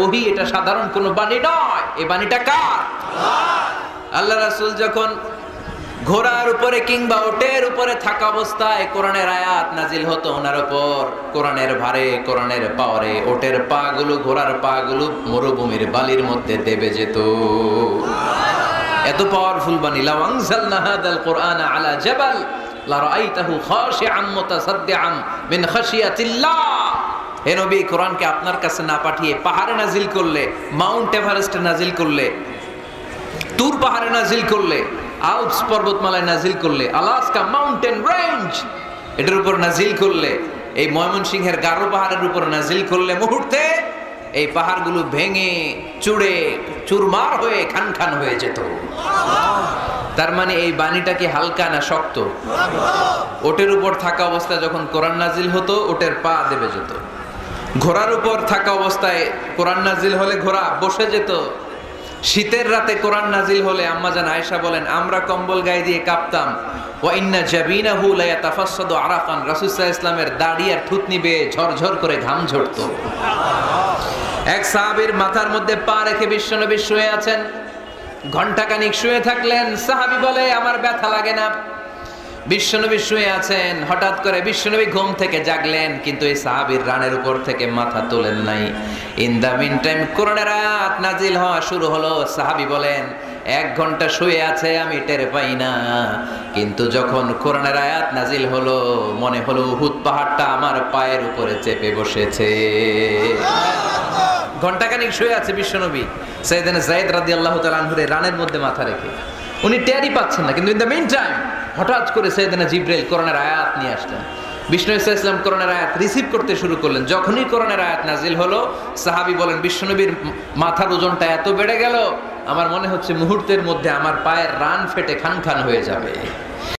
ওহী, এটা সাধারণ কোনো বাণী নয়। এই বাণীটা কার? আল্লাহ রাসূল যখন ঘোড়ার উপরে কিংবা ওটের উপরে থাকা অবস্থায় কোরআনের আয়াত নাজিল হতো ওনার উপর, কোরআনের ভারে, কোরআনের পাওয়ারে ওটের পা গুলো, ঘোড়ার পা গুলো মরুভূমির বালির মধ্যে দেবে যেত। এত পাওয়ারফুল বাণী। লাউ আনজালনা হাদাল কুরআনা আলা জাবাল লা রাআইতাহু খাশিআম মুতাসাদ্দিআম মিন খাশিয়াতিল্লাহ। হে নবী, কোরআনকে আপনার কাছে না পাঠিয়ে পাহাড়ে নাজিল করলে, মাউন্ট এভারেস্টে নাজিল করলে, তুর পাহাড়ে নাজিল করলে, আল্পস পর্বতমালায় নাজিল করলে, আলাস্কা মাউন্টেন রেঞ্জ এটার উপর নাজিল করলে, এই ময়মনসিংহের গারো পাহাড়ের উপর নাজিল করলে, মুহূর্তে এই পাহাড়গুলো ভেঙে চুড়ে চুরমার হয়ে খান খান হয়ে যেত। তার মানে এই বাণীটা কি হালকা না শক্ত? ওটের উপর থাকা অবস্থায় যখন কোরআন নাজিল হতো ওটের পা দেবে যেত। ঘোড়ার উপর থাকা অবস্থায় কোরআন নাজিল হলে ঘোড়া বসে যেত। শীতের রাতে কোরআন নাজিল হলে আম্মা জান আয়েশা বলেন আমরা কম্বল গায়ে দিয়ে কাঁপতাম। ওয়া ইন্না জাবিনাহু লা ইয়াতাফাসসাদু আরাকান, রাসূল সাল্লাল্লাহু আলাইহি ওয়াসাল্লামের দাড়ি আর থুতনি বেয়ে ঝরঝর করে ঘাম ঝরতো। এক সাহাবীর মাথার মধ্যে পা রেখে বিশ্বনবী শুয়ে আছেন, ঘন্টাখানিক শুয়ে থাকলেন। সাহাবী বলে আমার ব্যথা লাগে না। বিশ্বনবী শুয়ে আছেন, হঠাৎ করে বিশ্বনবী ঘুম থেকে জাগলেন, কিন্তু এই সাহাবীর রানের উপর থেকে মাথা তোলেন নাই। ইন দা মিন টাইম কোরআনের আয়াত নাজিল হওয়া শুরু হলো। সাহাবী বলেন 1 ঘন্টা শুয়ে আছে আমি টের পাই না, কিন্তু যখন কোরআনের আয়াত নাজিল হলো মনে হলো উহুদ পাহাড়টা আমার পায়ের উপরে চেপে বসেছে। ঘন্টাখানিক শুয়ে আছে বিশ্বনবী সাইয়েদনা যায়েদ রাদিয়াল্লাহু তাআলা আনহুর রানের মধ্যে মাথা রেখে, উনি টেরই পাচ্ছেন না। কিন্তু ইন দ্য মিন টাইম হঠাৎ করে সাইয়েদনা জিবরাইল কোরআনের আয়াত নিয়ে আসলেন। বিষ্ণু সাল্লাল্লাহু আলাইহি ওয়াসাল্লাম কোরআনের আয়াত রিসিভ করতে শুরু করলেন। যখনই কোরআনের আয়াত নাজিল হলো সাহাবী বলেন বিশ্বনবীর মাথার ওজনটা এত বেড়ে গেল আমার মনে হচ্ছে মুহূর্তের মধ্যে আমার পায়ের রান ফেটে খান খান হয়ে যাবে।